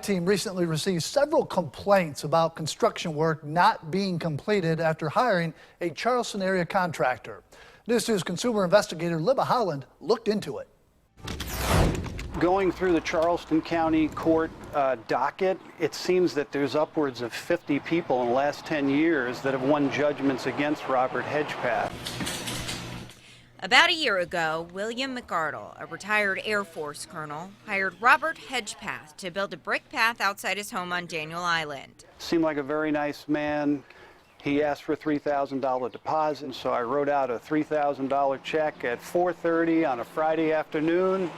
I-Team recently received several complaints about construction work not being completed after hiring a Charleston area contractor. News 2's consumer investigator Libba Holland looked into it. Going through the Charleston County Court docket, it seems that there's upwards of 50 people in the last 10 years that have won judgments against Robert Hedgepath. About a year ago, William McArdle, a retired Air Force colonel, hired Robert Hedgepath to build a brick path outside his home on Daniel Island. Seemed like a very nice man. He asked for a $3,000 deposit, so I wrote out a $3,000 check at 4:30 on a Friday afternoon.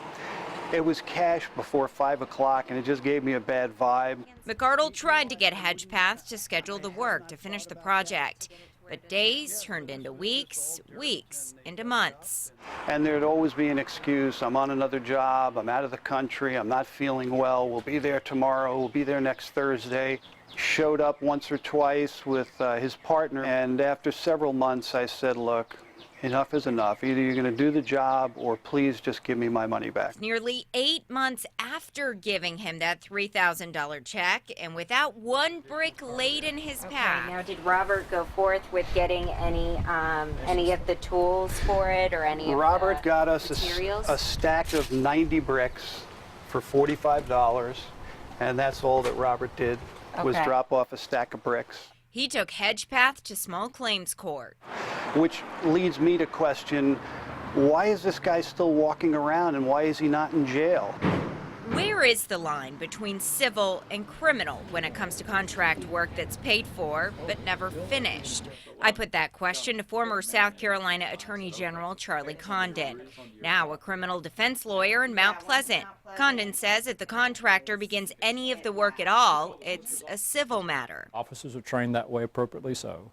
It was cash before 5 o'clock, and it just gave me a bad vibe. McArdle tried to get Hedgepath to schedule the work to finish the project, but days turned into weeks, weeks into months. And there'd always be an excuse. I'm on another job, I'm out of the country, I'm not feeling well, we'll be there tomorrow, we'll be there next Thursday. Showed up once or twice with his partner, and after several months I said, look, enough is enough. Either you're going to do the job or please just give me my money back. Nearly 8 months after giving him that $3,000 check and without one brick laid in his path. Now, did Robert go forth with getting any of the tools for it or any Robert of the got us materials? a stack of 90 bricks for $45, and that's all that Robert did was drop off a stack of bricks. He took Hedgepath to small claims court. Which leads me to question, why is this guy still walking around and why is he not in jail? Where is the line between civil and criminal when it comes to contract work that's paid for but never finished? I put that question to former South Carolina Attorney General Charlie Condon, now a criminal defense lawyer in Mount Pleasant. Condon says if the contractor begins any of the work at all, it's a civil matter. Officers are trained that way appropriately so.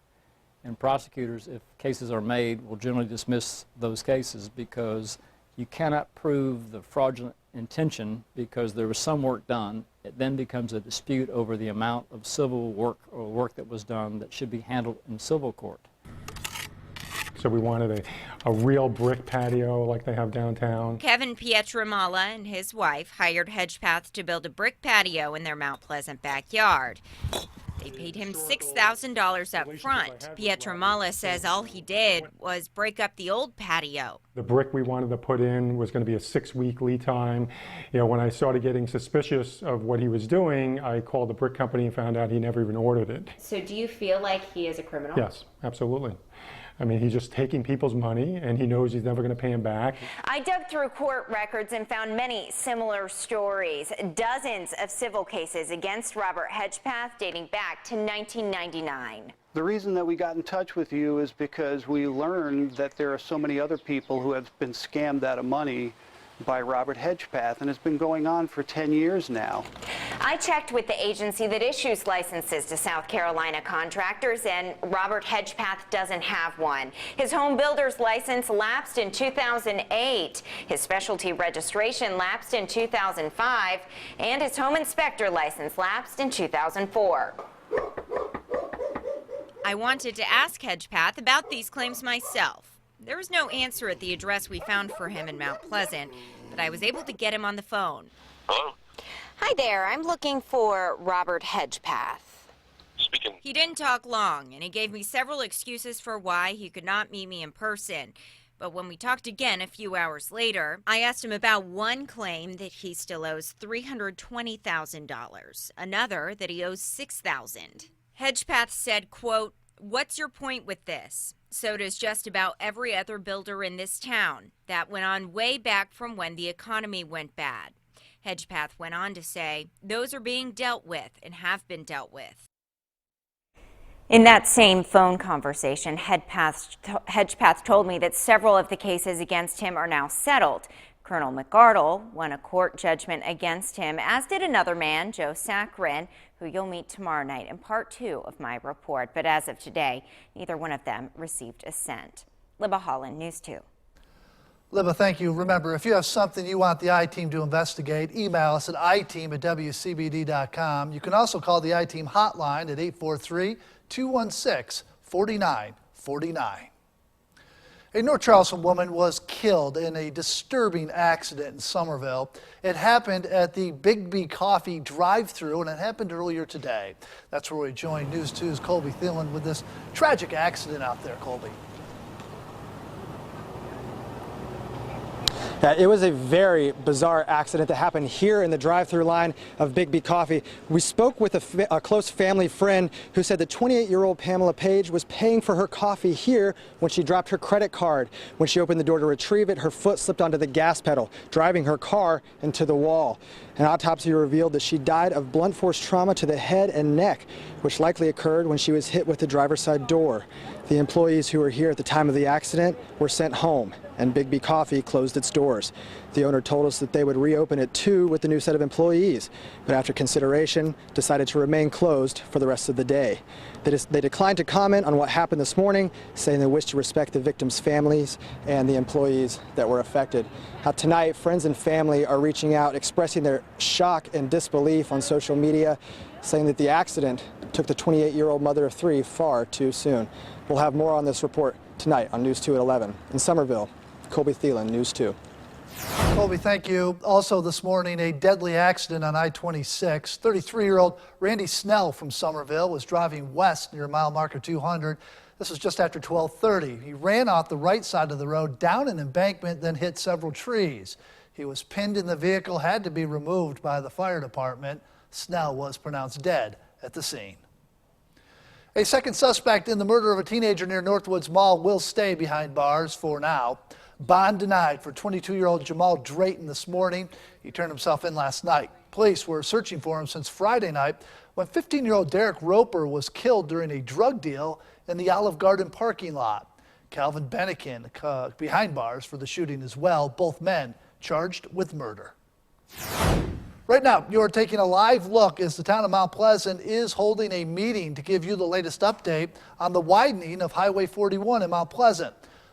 And prosecutors, if cases are made, will generally dismiss those cases because you cannot prove the fraudulent intention because there was some work done. It then becomes a dispute over the amount of civil work or work that was done that should be handled in civil court. So we wanted a real brick patio like they have downtown. Kevin Pietramala and his wife hired Hedgepath to build a brick patio in their Mount Pleasant backyard. They paid him $6,000 up front. Pietramala says all he did was break up the old patio. The brick we wanted to put in was going to be a 6-week lead time. You know, when I started getting suspicious of what he was doing, I called the brick company and found out he never even ordered it. So do you feel like he is a criminal? Yes, absolutely. I mean, he's just taking people's money, and he knows he's never going to pay them back. I dug through court records and found many similar stories. Dozens of civil cases against Robert Hedgepath dating back to 1999. The reason that we got in touch with you is because we learned that there are so many other people who have been scammed out of money by Robert Hedgepath, and it's been going on for 10 years now. I checked with the agency that issues licenses to South Carolina contractors, and Robert Hedgepath doesn't have one. His home builder's license lapsed in 2008. His specialty registration lapsed in 2005, and his home inspector license lapsed in 2004. I wanted to ask Hedgepath about these claims myself. There was no answer at the address we found for him in Mount Pleasant, but I was able to get him on the phone. Hello? Hi there, I'm looking for Robert Hedgepath. Speaking. He didn't talk long, and he gave me several excuses for why he could not meet me in person. But when we talked again a few hours later, I asked him about one claim that he still owes $320,000, another that he owes $6,000. Hedgepath said, quote, "What's your point with this? So does just about every other builder in this town. That went on way back from when the economy went bad." Hedgepath went on to say, those are being dealt with and have been dealt with. In that same phone conversation, Hedgepath told me that several of the cases against him are now settled. Colonel McArdle won a court judgment against him, as did another man, Joe Saccharin, who you'll meet tomorrow night in part 2 of my report. But as of today, neither one of them received a cent. Libba Holland, News 2. Libba, thank you. Remember, if you have something you want the I-Team to investigate, email us at iteam@wcbd.com. You can also call the I-Team hotline at 843-216-4949. A North Charleston woman was killed in a disturbing accident in Somerville. It happened at the Bigby Coffee drive-thru, and it happened earlier today. That's where we join News 2's Colby Thielen with this tragic accident out there. Colby. Yeah, it was a very bizarre accident that happened here in the drive-thru line of Bigby Coffee. We spoke with a close family friend who said that 28-year-old Pamela Page was paying for her coffee here when she dropped her credit card. When she opened the door to retrieve it, her foot slipped onto the gas pedal, driving her car into the wall. An autopsy revealed that she died of blunt force trauma to the head and neck, which likely occurred when she was hit with the driver's side door. The employees who were here at the time of the accident were sent home, and Bigby Coffee closed its doors. The owner told us that they would reopen at 2 with the new set of employees, but after consideration, decided to remain closed for the rest of the day. They declined to comment on what happened this morning, saying they wish to respect the victims' families and the employees that were affected. Now, tonight, friends and family are reaching out, expressing their shock and disbelief on social media, saying that the accident took the 28-year-old mother of 3 far too soon. We'll have more on this report tonight on News 2 at 11. In Somerville, Colby Thielen, News 2. Colby, thank you. Also this morning, a deadly accident on I-26. 33-year-old Randy Snell from Somerville was driving west near mile marker 200. This was just after 12:30. He ran off the right side of the road down an embankment, then hit several trees. He was pinned in the vehicle, had to be removed by the fire department. Snell was pronounced dead at the scene. A second suspect in the murder of a teenager near Northwoods Mall will stay behind bars for now. Bond denied for 22-year-old Jamal Drayton this morning. He turned himself in last night. Police were searching for him since Friday night when 15-year-old Derek Roper was killed during a drug deal in the Olive Garden parking lot. Calvin Bennikin behind bars for the shooting as well. Both men charged with murder. Right now, you're taking a live look as the town of Mount Pleasant is holding a meeting to give you the latest update on the widening of Highway 41 in Mount Pleasant.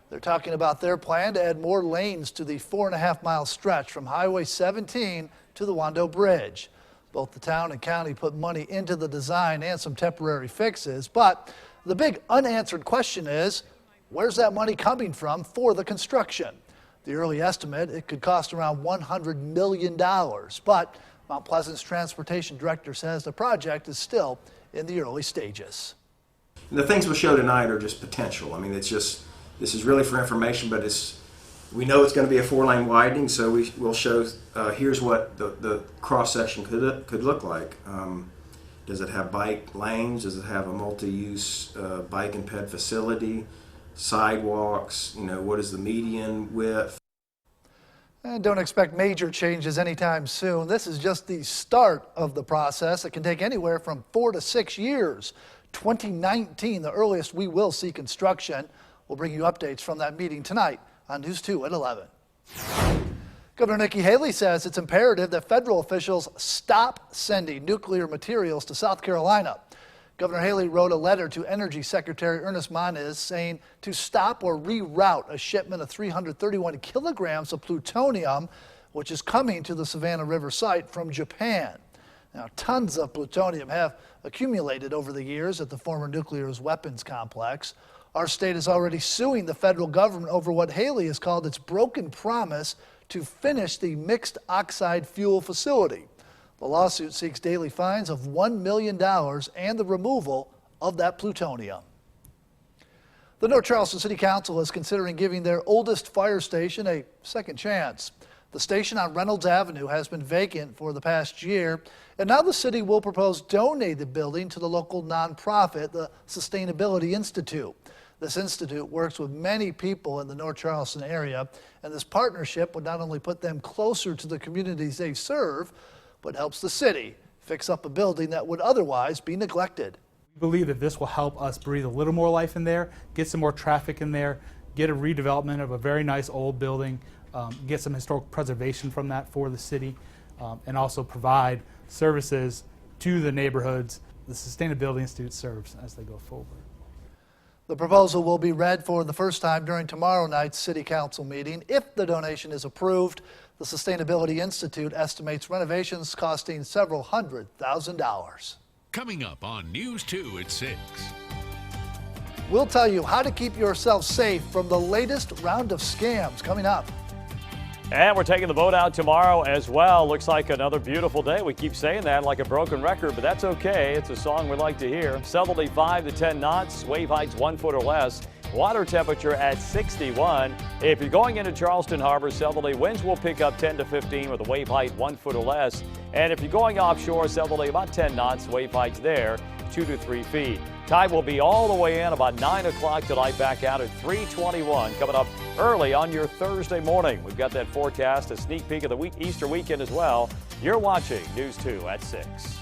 They're talking about their plan to add more lanes to the 4.5-mile stretch from Highway 17 to the Wando Bridge. Both the town and county put money into the design and some temporary fixes, but the big unanswered question is, where's that money coming from for the construction? The early estimate, it could cost around $100 million, but Mount Pleasant's transportation director says the project is still in the early stages. The things we'll show tonight are just potential. I mean, this is really for information, but we know it's going to be a 4-lane widening, so we'll show here's what the cross section could look like. Does it have bike lanes? Does it have a multi-use bike and ped facility? Sidewalks? You know, what is the median width? And don't expect major changes anytime soon. This is just the start of the process. It can take anywhere from 4 to 6 years. 2019, the earliest we will see construction. We'll bring you updates from that meeting tonight on News 2 at 11. Governor Nikki Haley says it's imperative that federal officials stop sending nuclear materials to South Carolina. Governor Haley wrote a letter to Energy Secretary Ernest Moniz saying to stop or reroute a shipment of 331 kilograms of plutonium, which is coming to the Savannah River site from Japan. Now, tons of plutonium have accumulated over the years at the former nuclear weapons complex. Our state is already suing the federal government over what Haley has called its broken promise to finish the mixed oxide fuel facility. The lawsuit seeks daily fines of $1 million and the removal of that plutonium. The North Charleston City Council is considering giving their oldest fire station a second chance. The station on Reynolds Avenue has been vacant for the past year, and now the city will propose donate the building to the local nonprofit, the Sustainability Institute. This institute works with many people in the North Charleston area, and this partnership would not only put them closer to the communities they serve, but helps the city fix up a building that would otherwise be neglected. We believe that this will help us breathe a little more life in there, get some more traffic in there, get a redevelopment of a very nice old building, get some historic preservation from that for the city, and also provide services to the neighborhoods the Sustainability Institute serves as they go forward. The proposal will be read for the first time during tomorrow night's City Council meeting. If the donation is approved, the Sustainability Institute estimates renovations costing several $100,000. Coming up on News 2 at 6. We'll tell you how to keep yourself safe from the latest round of scams coming up. And we're taking the boat out tomorrow as well. Looks like another beautiful day. We keep saying that like a broken record, but that's okay. It's a song we like to hear. Southerly 5 to 10 knots, wave heights 1 foot or less. Water temperature at 61. If you're going into Charleston Harbor, southerly winds will pick up 10 to 15 with a wave height 1 foot or less. And if you're going offshore, southerly about 10 knots, wave heights there 2 to 3 feet. Tide will be all the way in about 9 o'clock tonight, back out at 3:21. Coming up early on your Thursday morning. We've got that forecast, a sneak peek of the Easter weekend as well. You're watching News 2 at 6.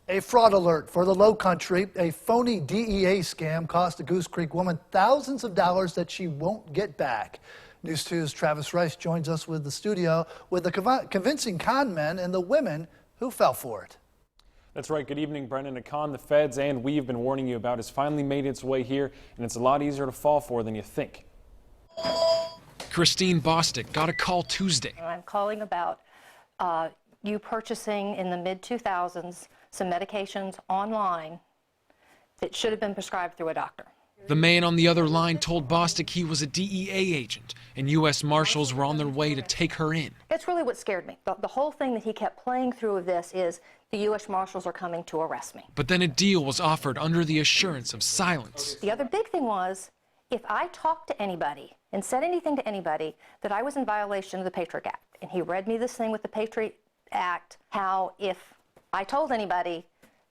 A fraud alert for the Low Country. A phony DEA scam cost a Goose Creek woman thousands of dollars that she won't get back. News 2's Travis Rice joins us with the studio with the convincing con men and the women who fell for it. That's right. Good evening, Brendan. A con the feds and we've been warning you about has finally made its way here, and it's a lot easier to fall for than you think. Christine Bostic got a call Tuesday. I'm calling about you purchasing in the mid-2000s some medications online that should have been prescribed through a doctor. The man on the other line told Bostic he was a DEA agent and U.S. Marshals were on their way to take her in. It's really what scared me. The whole thing that he kept playing through of this is the U.S. Marshals are coming to arrest me. But then a deal was offered under the assurance of silence. The other big thing was, if I talked to anybody and said anything to anybody, that I was in violation of the Patriot Act. And he read me this thing with the Patriot Act, how if I told anybody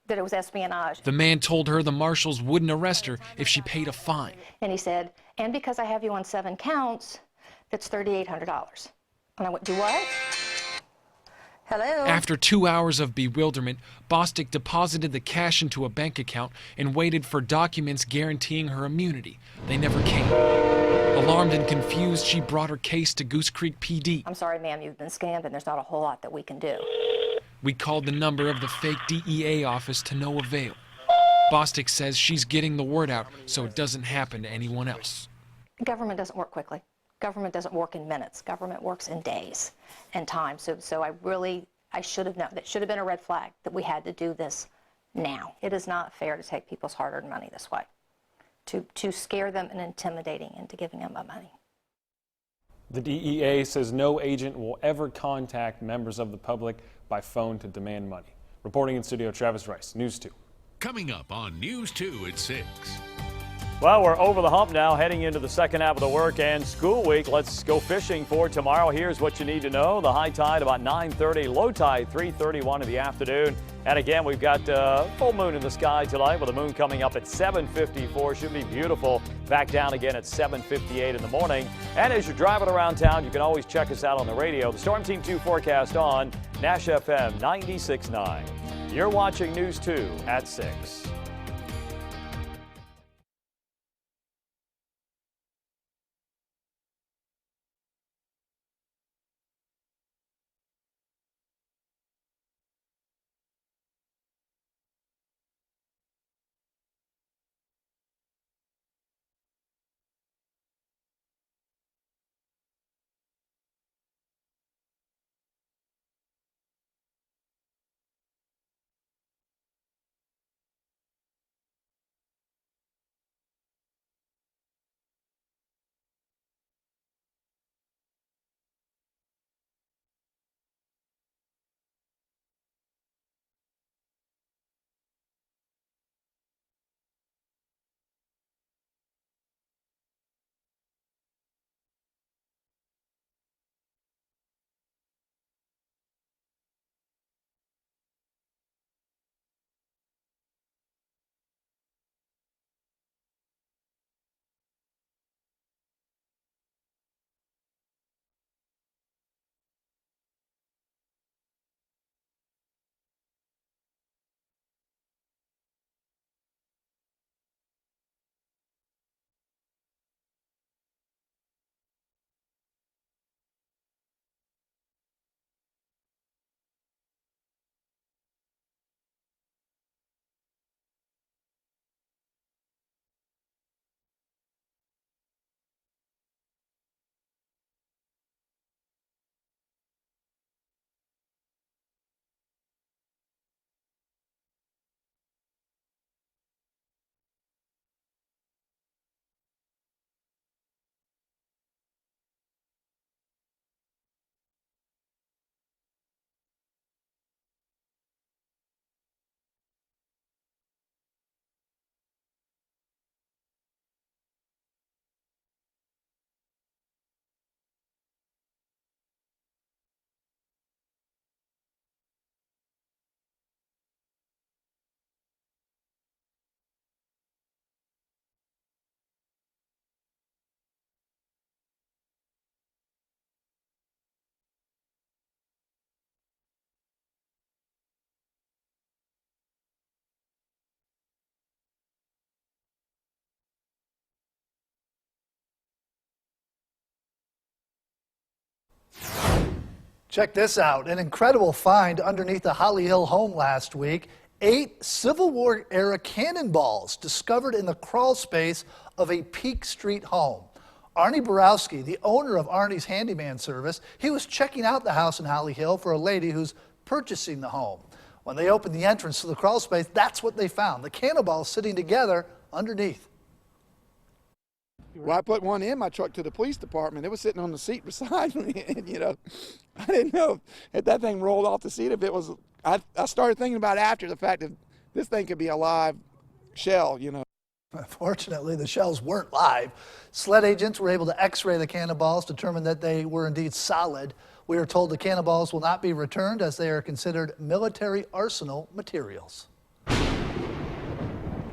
that it was espionage. The man told her the marshals wouldn't arrest her if she paid a fine. And he said, and because I have you on 7 counts, that's $3,800. And I went, do what? Hello? After 2 hours of bewilderment, Bostic deposited the cash into a bank account and waited for documents guaranteeing her immunity. They never came. Alarmed and confused, she brought her case to Goose Creek PD. I'm sorry, ma'am, you've been scammed and there's not a whole lot that we can do. We called the number of the fake DEA office to no avail. Bostic says she's getting the word out so it doesn't happen to anyone else. Government doesn't work quickly. Government doesn't work in minutes. Government works in days and time. So I should have known. That should have been a red flag that we had to do this now. It is not fair to take people's hard-earned money this way, to scare them and intimidating into giving them money. The DEA says no agent will ever contact members of the public by phone to demand money. Reporting in studio, Travis Rice, News 2. Coming up on News 2 at 6. Well, we're over the hump now, heading into the second half of the work and school week. Let's go fishing for tomorrow. Here's what you need to know. The high tide about 9:30, low tide 3:31 in the afternoon. And again, we've got full moon in the sky tonight with the moon coming up at 7:54. Should be beautiful. Back down again at 7:58 in the morning. And as you're driving around town, you can always check us out on the radio. The Storm Team 2 forecast on Nash FM 96.9. You're watching News 2 at 6. Check this out. An incredible find underneath the Holly Hill home last week. 8 Civil War era cannonballs discovered in the crawl space of a Peak Street home. Arnie Borowski, the owner of Arnie's Handyman Service, he was checking out the house in Holly Hill for a lady who's purchasing the home. When they opened the entrance to the crawl space, that's what they found, the cannonballs sitting together underneath. Well, I put one in my truck to the police department. It was sitting on the seat beside me, and I didn't know if that thing rolled off the seat. If it was, I started thinking about after the fact that this thing could be a live shell. Unfortunately, the shells weren't live. SLED agents were able to x-ray the cannonballs, determine that they were indeed solid. We are told the cannonballs will not be returned as they are considered military arsenal materials.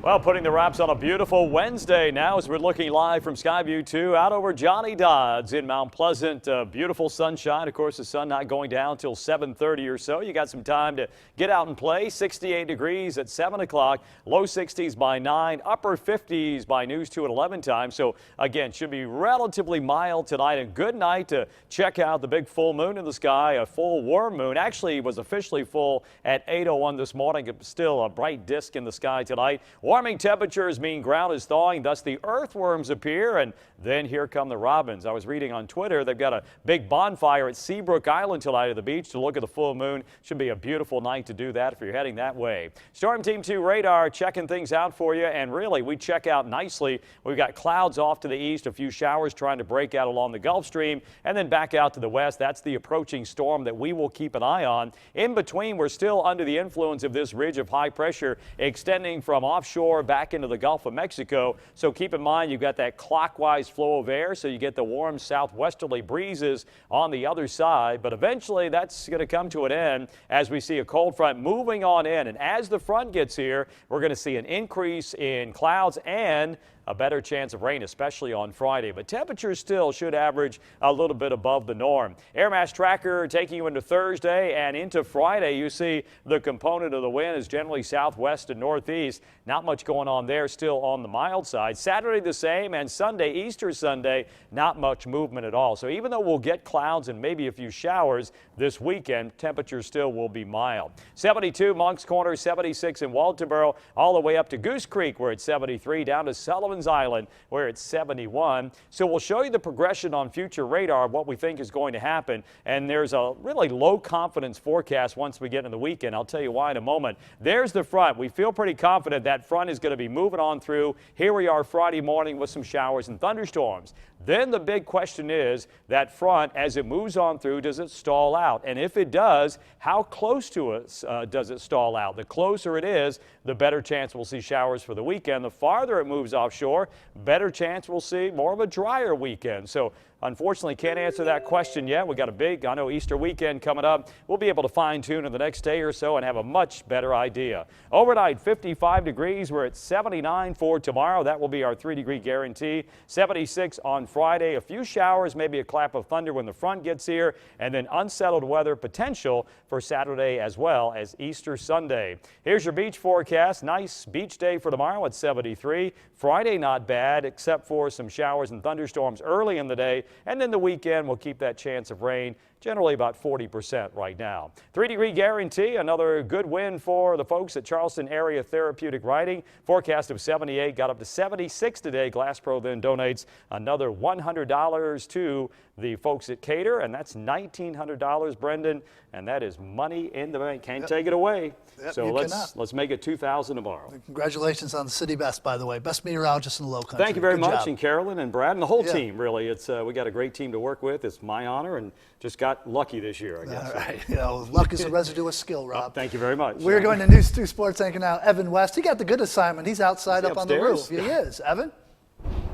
Well, putting the wraps on a beautiful Wednesday now as we're looking live from Skyview 2 out over Johnny Dodd's in Mount Pleasant. Beautiful sunshine. Of course, the sun not going down till 7:30 or so. You got some time to get out and play. 68 degrees at 7 o'clock. Low 60s by 9. Upper 50s by News 2 at 11 time. So, again, should be relatively mild tonight. And good night to check out the big full moon in the sky. A full warm moon. Actually, was officially full at 8:01 this morning. Still a bright disk in the sky tonight. Warming temperatures mean ground is thawing, thus the earthworms appear, and then here come the robins. I was reading on Twitter they've got a big bonfire at Seabrook Island tonight at the beach to look at the full moon. Should be a beautiful night to do that if you're heading that way. Storm Team 2 radar checking things out for you, and really we check out nicely. We've got clouds off to the east, a few showers trying to break out along the Gulf Stream, and then back out to the west. That's the approaching storm that we will keep an eye on. In between, we're still under the influence of this ridge of high pressure extending from offshore back into the Gulf of Mexico. So keep in mind you've got that clockwise flow of air, so you get the warm southwesterly breezes on the other side. But eventually that's going to come to an end as we see a cold front moving on in. And as the front gets here, we're going to see an increase in clouds and a better chance of rain, especially on Friday. But temperatures still should average a little bit above the norm. Air mass tracker taking you into Thursday and into Friday. You see the component of the wind is generally southwest and northeast. Not much going on there, still on the mild side. Saturday the same, and Sunday, Easter Sunday, not much movement at all. So even though we'll get clouds and maybe a few showers this weekend, temperatures still will be mild. 72 Moncks Corner, 76 in Walterboro, all the way up to Goose Creek where it's 73, down to Sullivan's Island where it's 71. So we'll show you the progression on future radar of what we think is going to happen. And there's a really low confidence forecast once we get into the weekend. I'll tell you why in a moment. There's the front. We feel pretty confident that front is going to be moving on through. Here we are Friday morning with some showers and thunderstorms. Then the big question is that front, as it moves on through, does it stall out? And if it does, how close to us does it stall out? The closer it is, the better chance we'll see showers for the weekend. The farther it moves offshore, better chance we'll see more of a drier weekend. So unfortunately, can't answer that question yet. We got a big, Easter weekend coming up. We'll be able to fine tune in the next day or so and have a much better idea. Overnight, 55 degrees. We're at 79 for tomorrow. That will be our 3-degree guarantee. 76 on Friday. A few showers, maybe a clap of thunder when the front gets here, and then unsettled weather potential for Saturday as well as Easter Sunday. Here's your beach forecast. Nice beach day for tomorrow at 73. Friday not bad except for some showers and thunderstorms early in the day. And then the weekend will keep that chance of rain generally about 40% right now. 3-degree guarantee, another good win for the folks at Charleston Area Therapeutic Riding. Forecast of 78, got up to 76 today. Glass Pro then donates another $100 to the folks at Cater, and that's $1,900, Brendan, and that is money in the bank. Can't take it away. So let's make it $2,000 tomorrow. Congratulations on the city best, by the way. Best meteorologist in the Low Country. Thank you very Good much, job. and Carolyn and Brad and the whole team, really. It's we got a great team to work with. It's my honor, and just got lucky this year, I guess. All right. Luck is a residue of skill, Rob. Thank you very much. We're going to News 2 Sports Anchor now. Evan West. He got the good assignment. He's outside up on the roof. He is. Evan?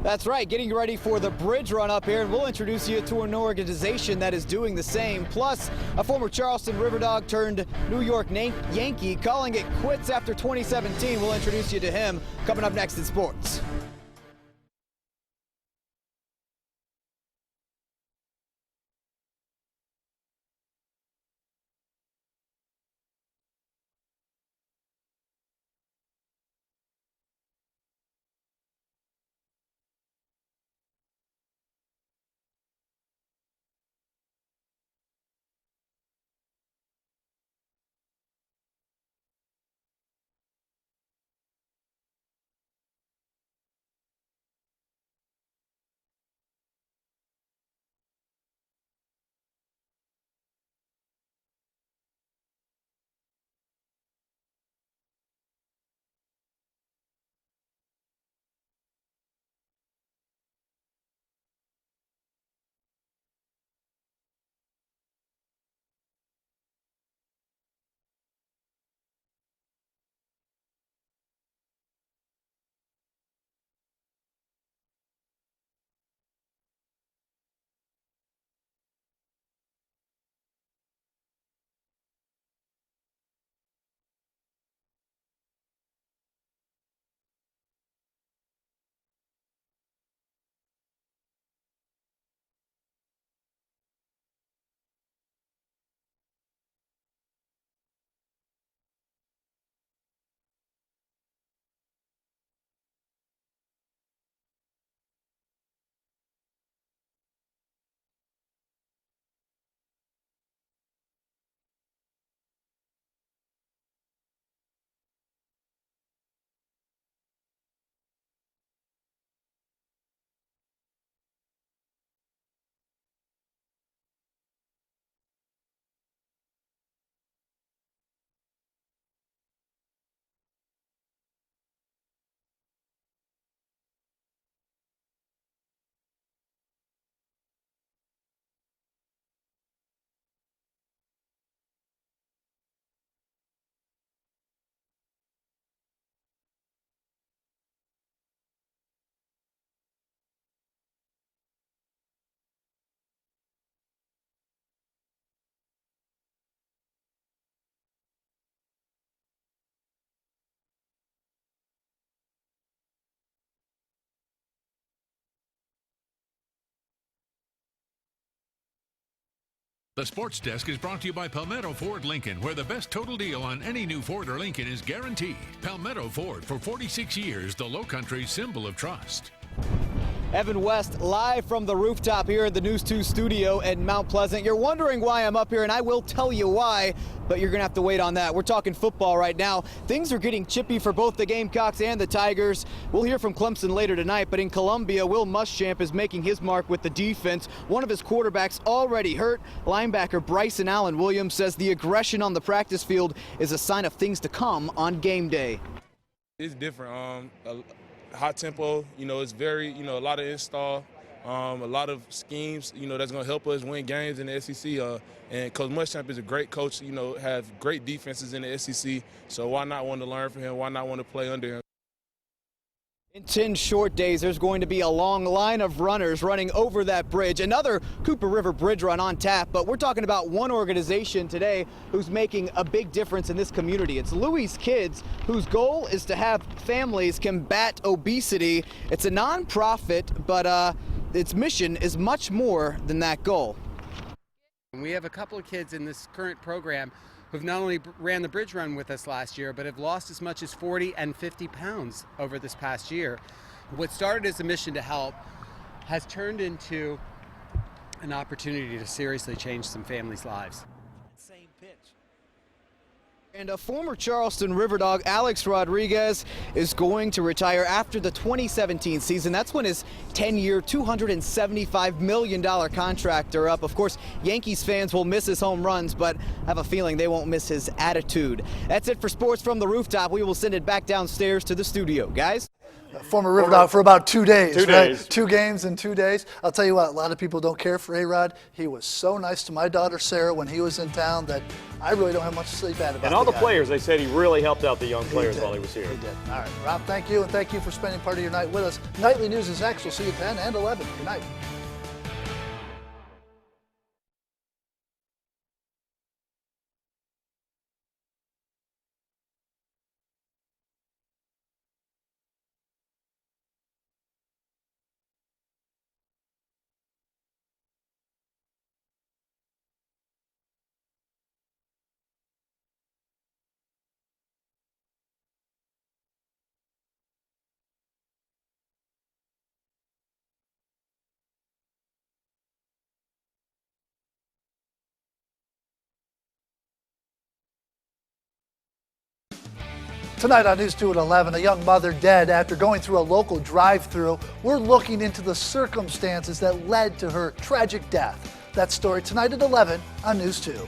That's right, getting ready for the bridge run up here, and we'll introduce you to an organization that is doing the same. Plus, a former Charleston River Dog turned New York Yankee calling it quits after 2017. We'll introduce you to him coming up next in sports. The Sports Desk is brought to you by Palmetto Ford Lincoln, where the best total deal on any new Ford or Lincoln is guaranteed. Palmetto Ford, for 46 years, the Lowcountry's symbol of trust. Evan West live from the rooftop here at the News 2 studio in Mount Pleasant. You're wondering why I'm up here, and I will tell you why, but you're going to have to wait on that. We're talking football right now. Things are getting chippy for both the Gamecocks and the Tigers. We'll hear from Clemson later tonight, but in Columbia, Will Muschamp is making his mark with the defense. One of his quarterbacks already hurt. Linebacker Bryson Allen Williams says the aggression on the practice field is a sign of things to come on game day. It's different. Hot tempo, it's very, a lot of install, a lot of schemes, that's going to help us win games in the SEC. And Coach Muschamp is a great coach, has great defenses in the SEC. So why not want to learn from him? Why not want to play under him? In 10 short days, there's going to be a long line of runners running over that bridge. Another Cooper River Bridge run on tap, but we're talking about one organization today who's making a big difference in this community. It's Louie's Kids, whose goal is to have families combat obesity. It's a nonprofit, but its mission is much more than that goal. We have a couple of kids in this current program who've not only ran the bridge run with us last year, but have lost as much as 40 and 50 pounds over this past year. What started as a mission to help has turned into an opportunity to seriously change some families' lives. Same pitch. And a former Charleston River Dog, Alex Rodriguez, is going to retire after the 2017 season. That's when his 10-year, $275 million contract are up. Of course, Yankees fans will miss his home runs, but I have a feeling they won't miss his attitude. That's it for Sports from the Rooftop. We will send it back downstairs to the studio. Guys? Former River Dog for about 2 days. 2 right? days. 2 games in 2 days. I'll tell you what, a lot of people don't care for A-Rod. He was so nice to my daughter Sarah when he was in town that I really don't have much to say bad about. And all the guy. players, they said he really helped out the young players while he was here. He did. All right, Rob, thank you, and thank you for spending part of your night with us. Nightly News is next. We'll see you at 10 and 11. Good night. Tonight on News 2 at 11, a young mother dead after going through a local drive-thru. We're looking into the circumstances that led to her tragic death. That story tonight at 11 on News 2.